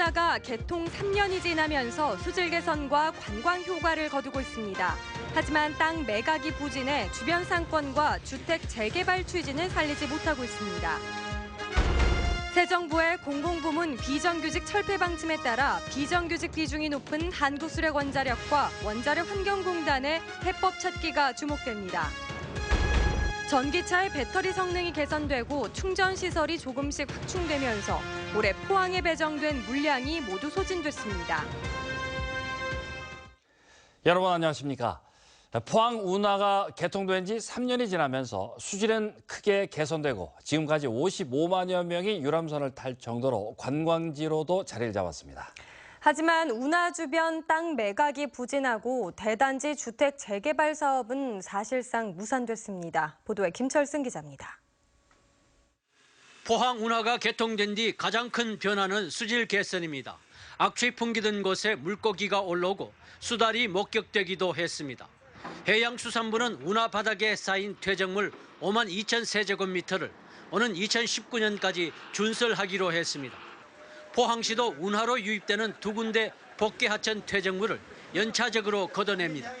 운하가 개통 3년이 지나면서 수질 개선과 관광 효과를 거두고 있습니다. 하지만 땅 매각이 부진해 주변 상권과 주택 재개발 추진을 살리지 못하고 있습니다. 새 정부의 공공부문 비정규직 철폐 방침에 따라 비정규직 비중이 높은 한국수력원자력과 원자력환경공단의 해법 찾기가 주목됩니다. 전기차의 배터리 성능이 개선되고 충전 시설이 조금씩 확충되면서 올해 포항에 배정된 물량이 모두 소진됐습니다. 여러분 안녕하십니까? 포항 운하가 개통된 지 3년이 지나면서 수질은 크게 개선되고 지금까지 55만여 명이 유람선을 탈 정도로 관광지로도 자리를 잡았습니다. 하지만 운하 주변 땅 매각이 부진하고 대단지 주택 재개발 사업은 사실상 무산됐습니다. 보도에 김철승 기자입니다. 포항 운하가 개통된 뒤 가장 큰 변화는 수질 개선입니다. 악취 풍기던 곳에 물고기가 올라오고 수달이 목격되기도 했습니다. 해양수산부는 운하 바닥에 쌓인 퇴적물 5만 2천 세제곱미터를 오는 2019년까지 준설하기로 했습니다. 포항시도 운하로 유입되는 두 군데 복개 하천 퇴적물을 연차적으로 걷어냅니다.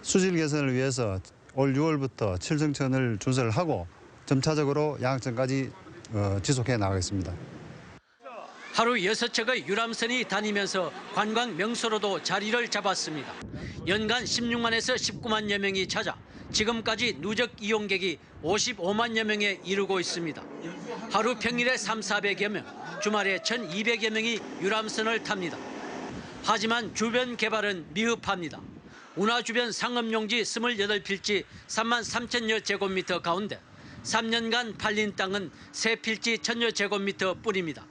수질 개선을 위해서 올 6월부터 칠성천을 준설하고 점차적으로 양천까지 지속해 나가겠습니다. 하루 6척의 유람선이 다니면서 관광 명소로도 자리를 잡았습니다. 연간 16만에서 19만여 명이 찾아 지금까지 누적 이용객이 55만여 명에 이르고 있습니다. 하루 평일에 3,400여 명, 주말에 1,200여 명이 유람선을 탑니다. 하지만 주변 개발은 미흡합니다. 운하 주변 상업용지 28필지 3만 3천여 제곱미터 가운데 3년간 팔린 땅은 3필지 1,000여 제곱미터 뿐입니다.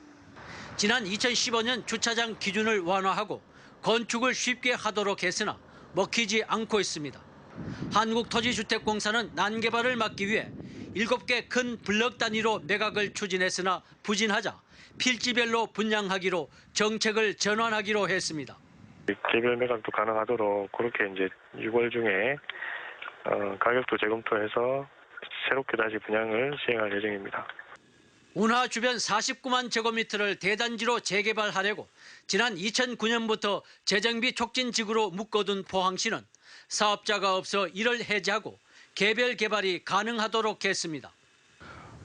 지난 2015년 주차장 기준을 완화하고 건축을 쉽게 하도록 했으나 먹히지 않고 있습니다. 한국토지주택공사는 난개발을 막기 위해 7개 큰 블럭 단위로 매각을 추진했으나 부진하자 필지별로 분양하기로 정책을 전환하기로 했습니다. 개별 매각도 가능하도록 그렇게 이제 6월 중에 가격도 재검토해서 새롭게 다시 분양을 시행할 예정입니다. 운하 주변 49만 제곱미터를 대단지로 재개발하려고 지난 2009년부터 재정비 촉진지구로 묶어둔 포항시는 사업자가 없어 이를 해제하고 개별 개발이 가능하도록 했습니다.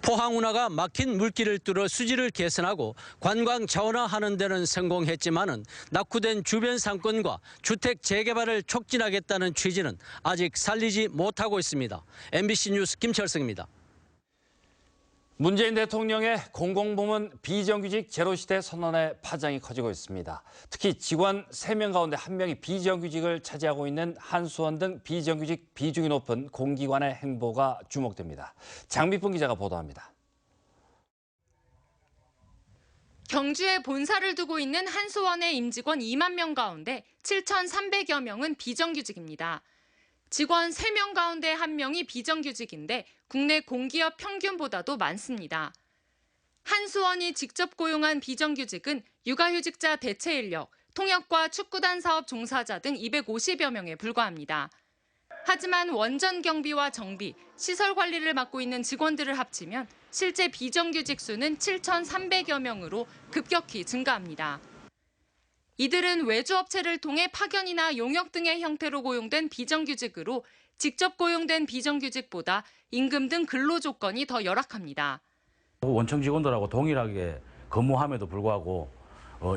포항 운하가 막힌 물길을 뚫어 수질을 개선하고 관광 자원화하는 데는 성공했지만은 낙후된 주변 상권과 주택 재개발을 촉진하겠다는 취지는 아직 살리지 못하고 있습니다. MBC 뉴스 김철승입니다. 문재인 대통령의 공공부문 비정규직 제로시대 선언의 파장이 커지고 있습니다. 특히 직원 3명 가운데 1명이 비정규직을 차지하고 있는 한수원 등 비정규직 비중이 높은 공기관의 행보가 주목됩니다. 장비풍 기자가 보도합니다. 경주에 본사를 두고 있는 한수원의 임직원 2만 명 가운데 7,300여 명은 비정규직입니다. 직원 3명 가운데 1명이 비정규직인데 국내 공기업 평균보다도 많습니다. 한수원이 직접 고용한 비정규직은 육아휴직자 대체인력, 통역과 축구단 사업 종사자 등 250여 명에 불과합니다. 하지만 원전 경비와 정비, 시설 관리를 맡고 있는 직원들을 합치면 실제 비정규직 수는 7,300여 명으로 급격히 증가합니다. 이들은 외주업체를 통해 파견이나 용역 등의 형태로 고용된 비정규직으로 직접 고용된 비정규직보다 임금 등 근로 조건이 더 열악합니다. 원청 직원들하고 동일하게 근무함에도 불구하고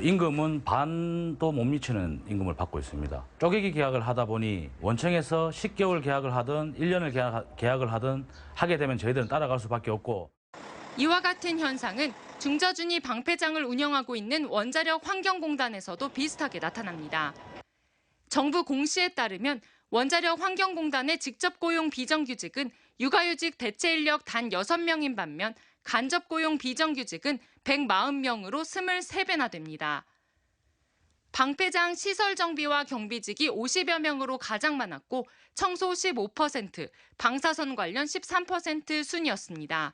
임금은 반도 못 미치는 임금을 받고 있습니다. 쪼개기 계약을 하다 보니 원청에서 10개월 계약을 하든 1년을 계약을 하든 하게 되면 저희들은 따라갈 수밖에 없고. 이와 같은 현상은 중저준위 방패장을 운영하고 있는 원자력환경공단에서도 비슷하게 나타납니다. 정부 공시에 따르면 원자력환경공단의 직접 고용 비정규직은 육아휴직 대체인력 단 6명인 반면 간접 고용 비정규직은 140명으로 23배나 됩니다. 방패장 시설 정비와 경비직이 50여 명으로 가장 많았고 청소 15%, 방사선 관련 13% 순이었습니다.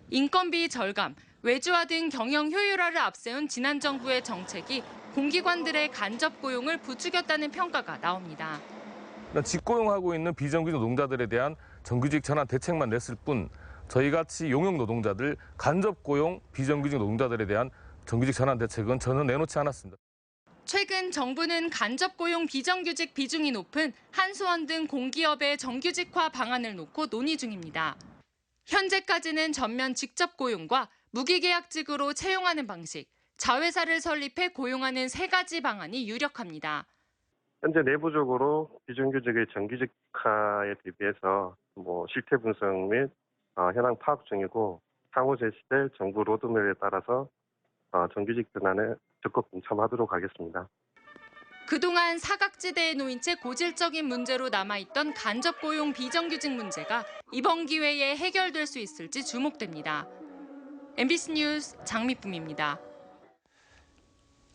인건비 절감, 외주화 등 경영 효율화를 앞세운 지난 정부의 정책이 공기관들의 간접 고용을 부추겼다는 평가가 나옵니다. 직고용하고 있는 비정규직 노동자들에 대한 정규직 전환 대책만 냈을 뿐 저희같이 용역 노동자들, 간접 고용 비정규직 노동자들에 대한 정규직 전환 대책은 저는 내놓지 않았습니다. 최근 정부는 간접 고용 비정규직 비중이 높은 한수원 등 공기업의 정규직화 방안을 놓고 논의 중입니다. 현재까지는 전면 직접 고용과 무기계약직으로 채용하는 방식, 자회사를 설립해 고용하는 세 가지 방안이 유력합니다. 현재 내부적으로 비정규직의 정규직화에 대비해서 실태 분석 및 현황 파악 중이고 향후 제시될 정부 로드맵에 따라서 정규직 전환에 적극 동참하도록 하겠습니다. 그동안 사각지대에 놓인 채 고질적인 문제로 남아있던 간접 고용 비정규직 문제가 이번 기회에 해결될 수 있을지 주목됩니다. MBC 뉴스 장미쁨입니다.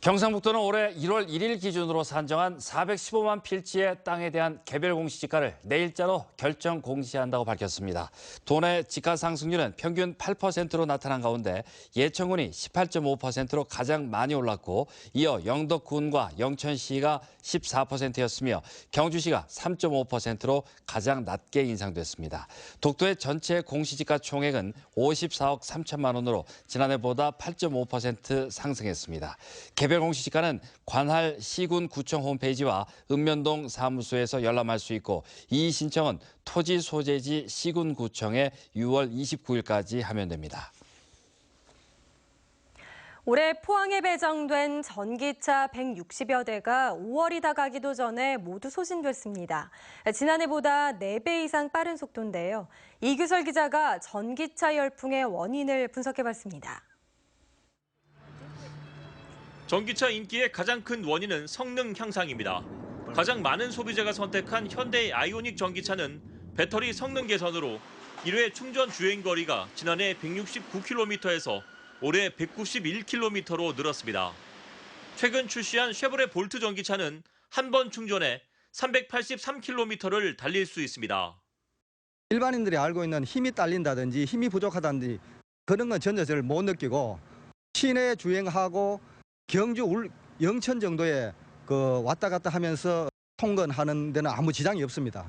경상북도는 올해 1월 1일 기준으로 산정한 415만 필지의 땅에 대한 개별 공시지가를 내일자로 결정 공시한다고 밝혔습니다. 도내 지가 상승률은 평균 8%로 나타난 가운데 예천군이 18.5%로 가장 많이 올랐고 이어 영덕군과 영천시가 14%였으며 경주시가 3.5%로 가장 낮게 인상됐습니다. 독도의 전체 공시지가 총액은 54억 3천만 원으로 지난해보다 8.5% 상승했습니다. 개별 공시지가는 관할 시군 구청 홈페이지와 읍면동 사무소에서 열람할 수 있고 이 신청은 토지 소재지 시군구청에 6월 29일까지 하면 됩니다. 올해 포항에 배정된 전기차 160여 대가 5월이 다가기도 전에 모두 소진됐습니다. 지난해보다 4배 이상 빠른 속도인데요. 이규설 기자가 전기차 열풍의 원인을 분석해봤습니다. 전기차 인기의 가장 큰 원인은 성능 향상입니다. 가장 많은 소비자가 선택한 현대의 아이오닉 전기차는 배터리 성능 개선으로 1회 충전 주행 거리가 지난해 169km에서 올해 191km로 늘었습니다. 최근 출시한 쉐보레 볼트 전기차는 한 번 충전에 383km를 달릴 수 있습니다. 일반인들이 알고 있는 힘이 딸린다든지 힘이 부족하다든지 그런 건 전혀 잘 못 느끼고 시내 주행하고 경주 영천 정도에 왔다 갔다 하면서 통근하는 데는 아무 지장이 없습니다.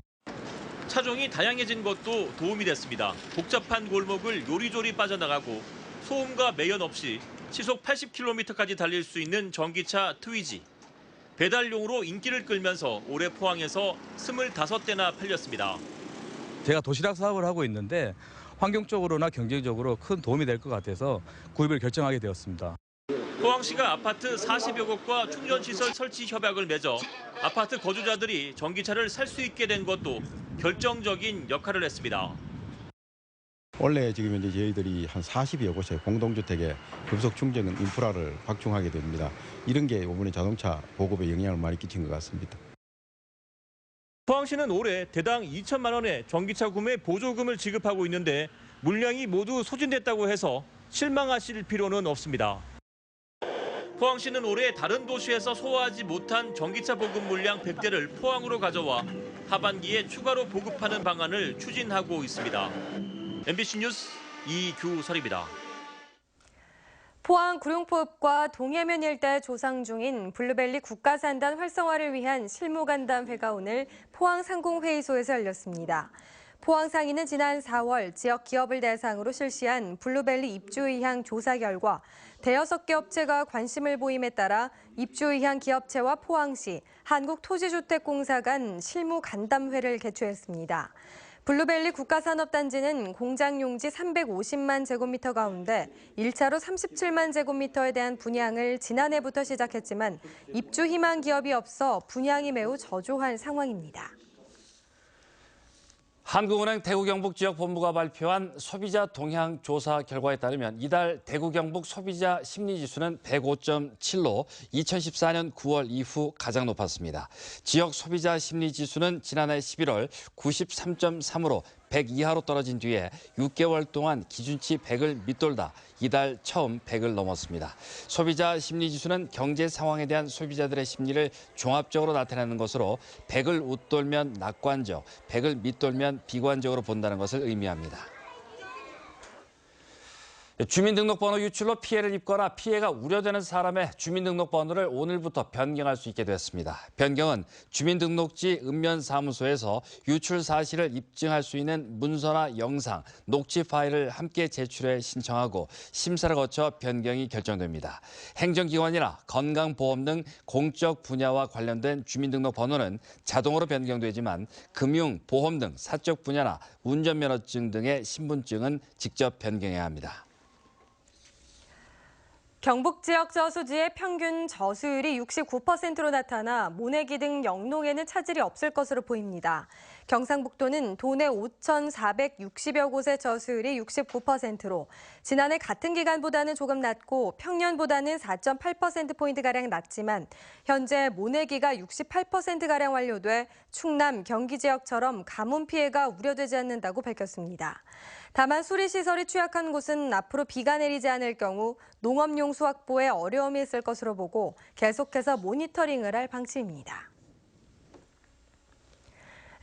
차종이 다양해진 것도 도움이 됐습니다. 복잡한 골목을 요리조리 빠져나가고 소음과 매연 없이 시속 80km까지 달릴 수 있는 전기차 트위지. 배달용으로 인기를 끌면서 올해 포항에서 25대나 팔렸습니다. 제가 도시락 사업을 하고 있는데 환경적으로나 경제적으로 큰 도움이 될 것 같아서 구입을 결정하게 되었습니다. 포항시가 아파트 40여 곳과 충전시설 설치 협약을 맺어 아파트 거주자들이 전기차를 살 수 있게 된 것도 결정적인 역할을 했습니다. 원래 지금 이제 저희들이 한 40여 곳의 공동주택에 급속 충전 인프라를 확충하게 됩니다. 이런 게 이번에 자동차 보급에 영향을 많이 끼친 것 같습니다. 포항시는 올해 대당 2천만 원의 전기차 구매 보조금을 지급하고 있는데 물량이 모두 소진됐다고 해서 실망하실 필요는 없습니다. 포항시는 올해 다른 도시에서 소화하지 못한 전기차 보급 물량 100대를 포항으로 가져와 하반기에 추가로 보급하는 방안을 추진하고 있습니다. MBC 뉴스 이규설입니다. 포항 구룡포읍과 동해면 일대 조성 중인 블루벨리 국가산단 활성화를 위한 실무간담회가 오늘 포항 상공회의소에서 열렸습니다. 포항상인은 지난 4월 지역 기업을 대상으로 실시한 블루벨리 입주 의향 조사 결과 대여섯 개 업체가 관심을 보임에 따라 입주 의향 기업체와 포항시, 한국토지주택공사 간 실무 간담회를 개최했습니다. 블루벨리 국가산업단지는 공장 용지 350만 제곱미터 가운데 1차로 37만 제곱미터에 대한 분양을 지난해부터 시작했지만 입주 희망 기업이 없어 분양이 매우 저조한 상황입니다. 한국은행 대구경북지역본부가 발표한 소비자 동향 조사 결과에 따르면 이달 대구 경북 소비자 심리지수는 105.7로 2014년 9월 이후 가장 높았습니다. 지역 소비자 심리지수는 지난해 11월 93.3으로 100 이하로 떨어진 뒤에 6개월 동안 기준치 100을 밑돌다 이달 처음 100을 넘었습니다. 소비자 심리지수는 경제 상황에 대한 소비자들의 심리를 종합적으로 나타내는 것으로 100을 웃돌면 낙관적, 100을 밑돌면 비관적으로 본다는 것을 의미합니다. 주민등록번호 유출로 피해를 입거나 피해가 우려되는 사람의 주민등록번호를 오늘부터 변경할 수 있게 됐습니다. 변경은 주민등록지 읍면사무소에서 유출 사실을 입증할 수 있는 문서나 영상, 녹취 파일을 함께 제출해 신청하고 심사를 거쳐 변경이 결정됩니다. 행정기관이나 건강보험 등 공적 분야와 관련된 주민등록번호는 자동으로 변경되지만 금융, 보험 등 사적 분야나 운전면허증 등의 신분증은 직접 변경해야 합니다. 경북 지역 저수지의 평균 저수율이 69%로 나타나 모내기 등 영농에는 차질이 없을 것으로 보입니다. 경상북도는 도내 5,460여 곳의 저수율이 69%로 지난해 같은 기간보다는 조금 낮고 평년보다는 4.8%포인트가량 낮지만 현재 모내기가 68%가량 완료돼 충남, 경기 지역처럼 가뭄 피해가 우려되지 않는다고 밝혔습니다. 다만 수리시설이 취약한 곳은 앞으로 비가 내리지 않을 경우 농업용수 확보에 어려움이 있을 것으로 보고 계속해서 모니터링을 할 방침입니다.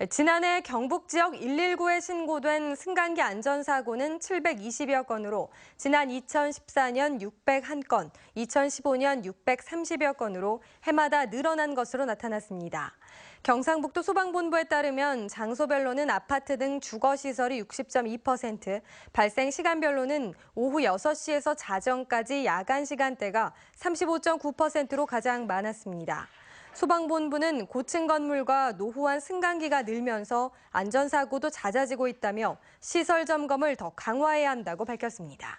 지난해 경북 지역 119에 신고된 승강기 안전사고는 720여 건으로 지난 2014년 601건, 2015년 630여 건으로 해마다 늘어난 것으로 나타났습니다. 경상북도 소방본부에 따르면 장소별로는 아파트 등 주거시설이 60.2%, 발생 시간별로는 오후 6시에서 자정까지 야간 시간대가 35.9%로 가장 많았습니다. 소방본부는 고층 건물과 노후한 승강기가 늘면서 안전사고도 잦아지고 있다며 시설 점검을 더 강화해야 한다고 밝혔습니다.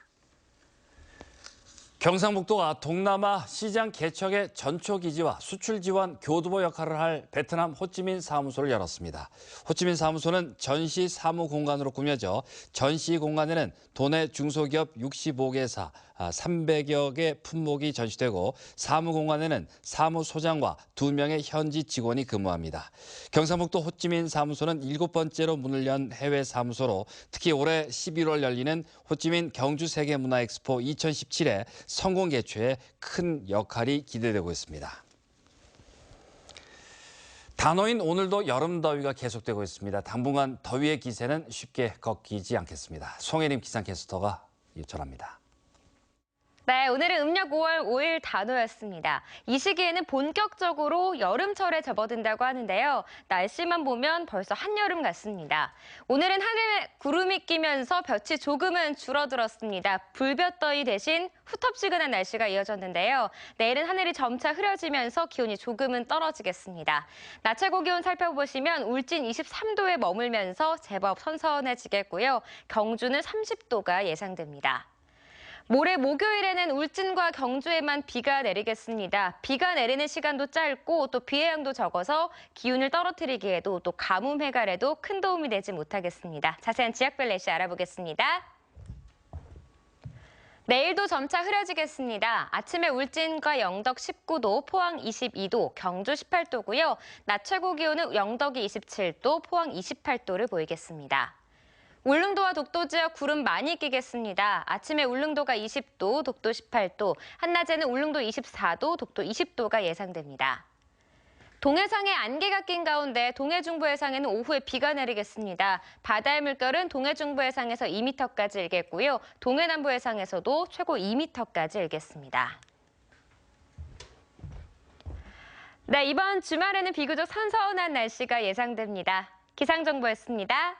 경상북도가 동남아 시장 개척의 전초기지와 수출 지원 교두보 역할을 할 베트남 호찌민 사무소를 열었습니다. 호찌민 사무소는 전시 사무 공간으로 꾸며져 전시 공간에는 도내 중소기업 65개사 300여 개 품목이 전시되고 사무 공간에는 사무소장과 2명의 현지 직원이 근무합니다. 경상북도 호찌민 사무소는 7번째로 문을 연 해외 사무소로 특히 올해 11월 열리는 호찌민 경주세계문화엑스포 2017에 성공 개최에 큰 역할이 기대되고 있습니다. 단오인 오늘도 여름 더위가 계속되고 있습니다. 당분간 더위의 기세는 쉽게 꺾이지 않겠습니다. 송혜림 기상캐스터가 전합니다. 네, 오늘은 음력 5월 5일 단오였습니다. 이 시기에는 본격적으로 여름철에 접어든다고 하는데요. 날씨만 보면 벌써 한여름 같습니다. 오늘은 하늘에 구름이 끼면서 볕이 조금은 줄어들었습니다. 불볕더위 대신 후텁지근한 날씨가 이어졌는데요. 내일은 하늘이 점차 흐려지면서 기온이 조금은 떨어지겠습니다. 낮 최고 기온 살펴보시면 울진 23도에 머물면서 제법 선선해지겠고요. 경주는 30도가 예상됩니다. 모레 목요일에는 울진과 경주에만 비가 내리겠습니다. 비가 내리는 시간도 짧고 또 비의 양도 적어서 기온을 떨어뜨리기에도 또 가뭄 해갈에도 큰 도움이 되지 못하겠습니다. 자세한 지역별 날씨 알아보겠습니다. 내일도 점차 흐려지겠습니다. 아침에 울진과 영덕 19도, 포항 22도, 경주 18도고요. 낮 최고 기온은 영덕이 27도, 포항 28도를 보이겠습니다. 울릉도와 독도 지역 구름 많이 끼겠습니다. 아침에 울릉도가 20도, 독도 18도, 한낮에는 울릉도 24도, 독도 20도가 예상됩니다. 동해상에 안개가 낀 가운데 동해중부 해상에는 오후에 비가 내리겠습니다. 바다의 물결은 동해중부 해상에서 2m까지 일겠고요. 동해남부 해상에서도 최고 2m까지 일겠습니다. 네, 이번 주말에는 비교적 선선한 날씨가 예상됩니다. 기상정보였습니다.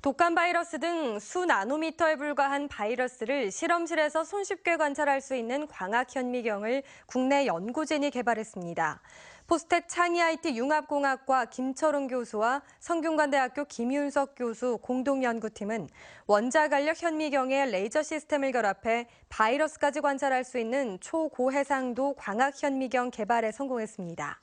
독감 바이러스 등 수나노미터에 불과한 바이러스를 실험실에서 손쉽게 관찰할 수 있는 광학 현미경을 국내 연구진이 개발했습니다. 포스텍 창의 IT 융합공학과 김철웅 교수와 성균관대학교 김윤석 교수 공동연구팀은 원자간력 현미경의 레이저 시스템을 결합해 바이러스까지 관찰할 수 있는 초고해상도 광학 현미경 개발에 성공했습니다.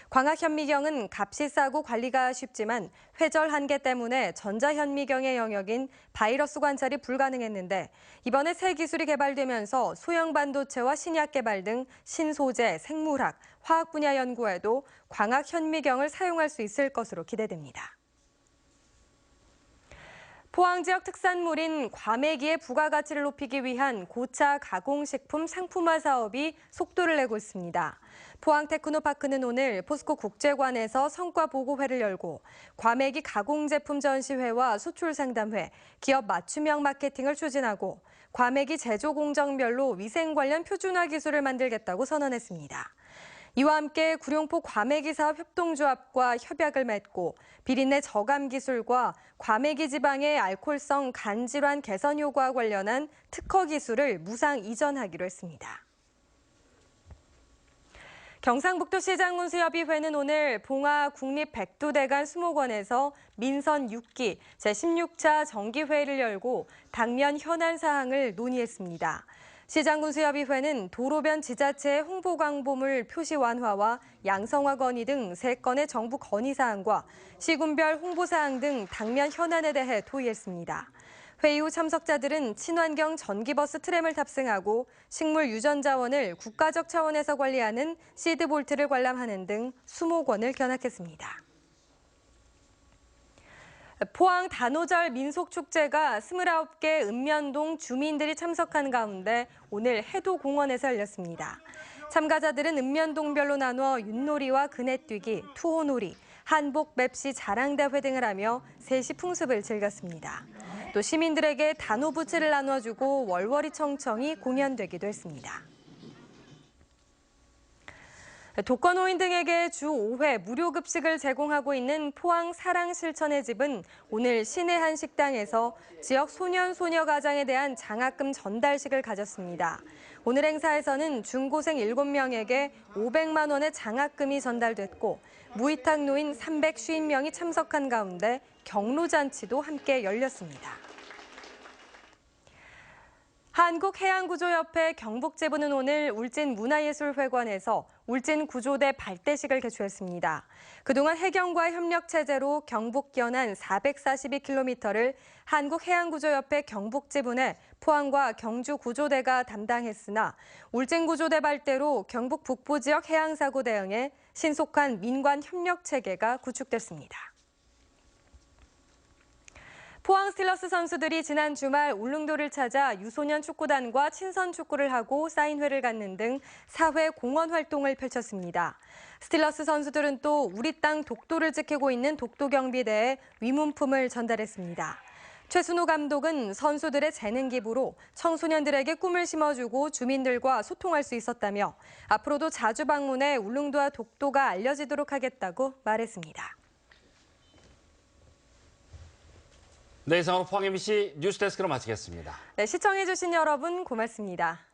광학 현미경은 값이 싸고 관리가 쉽지만 회절 한계 때문에 전자현미경의 영역인 바이러스 관찰이 불가능했는데 이번에 새 기술이 개발되면서 소형 반도체와 신약 개발 등 신소재, 생물학, 화학 분야 연구에도 광학 현미경을 사용할 수 있을 것으로 기대됩니다. 포항 지역 특산물인 과메기의 부가가치를 높이기 위한 고차 가공식품 상품화 사업이 속도를 내고 있습니다. 포항 테크노파크는 오늘 포스코 국제관에서 성과 보고회를 열고 과메기 가공 제품 전시회와 수출 상담회, 기업 맞춤형 마케팅을 추진하고 과메기 제조 공정별로 위생 관련 표준화 기술을 만들겠다고 선언했습니다. 이와 함께 구룡포 과메기 사업 협동조합과 협약을 맺고 비린내 저감 기술과 과메기 지방의 알코올성 간 질환 개선 효과와 관련한 특허 기술을 무상 이전하기로 했습니다. 경상북도시장군수협의회는 오늘 봉화 국립백두대간 수목원에서 민선 6기 제16차 정기회의를 열고 당면 현안 사항을 논의했습니다. 시장군수협의회는 도로변 지자체의 홍보 광고물 표시 완화와 양성화 건의 등 3건의 정부 건의 사항과 시군별 홍보 사항 등 당면 현안에 대해 토의했습니다. 회의 후 참석자들은 친환경 전기버스 트램을 탑승하고 식물 유전 자원을 국가적 차원에서 관리하는 시드볼트를 관람하는 등 수목원을 견학했습니다. 포항 단오절 민속축제가 29개 읍면동 주민들이 참석한 가운데 오늘 해도공원에서 열렸습니다. 참가자들은 읍면동별로 나눠 윷놀이와 그네뛰기, 투호놀이, 한복 맵시 자랑대회 등을 하며 세시 풍습을 즐겼습니다. 또 시민들에게 단오부채를 나눠주고 월월이 청청이 공연되기도 했습니다. 독거노인 등에게 주 5회 무료 급식을 제공하고 있는 포항 사랑실천의 집은 오늘 시내 한 식당에서 지역 소년 소녀 가장에 대한 장학금 전달식을 가졌습니다. 오늘 행사에서는 중고생 7명에게 500만 원의 장학금이 전달됐고 무위탁 노인 350명이 참석한 가운데 경로잔치도 함께 열렸습니다. 한국해양구조협회 경북支부는 오늘 울진문화예술회관에서 울진구조대 발대식을 개최했습니다. 그동안 해경과 협력체제로 경북 연안 442km를 한국해양구조협회 경북支부 내 포항과 경주구조대가 담당했으나 울진구조대 발대로 경북 북부 지역 해양사고 대응에 신속한 민관 협력체계가 구축됐습니다. 포항 스틸러스 선수들이 지난 주말 울릉도를 찾아 유소년 축구단과 친선 축구를 하고 사인회를 갖는 등 4회 공원 활동을 펼쳤습니다. 스틸러스 선수들은 또 우리 땅 독도를 지키고 있는 독도경비대에 위문품을 전달했습니다. 최순호 감독은 선수들의 재능 기부로 청소년들에게 꿈을 심어주고 주민들과 소통할 수 있었다며 앞으로도 자주 방문해 울릉도와 독도가 알려지도록 하겠다고 말했습니다. 네, 이상으로 포항 MBC 뉴스데스크를 마치겠습니다. 네, 시청해주신 여러분 고맙습니다.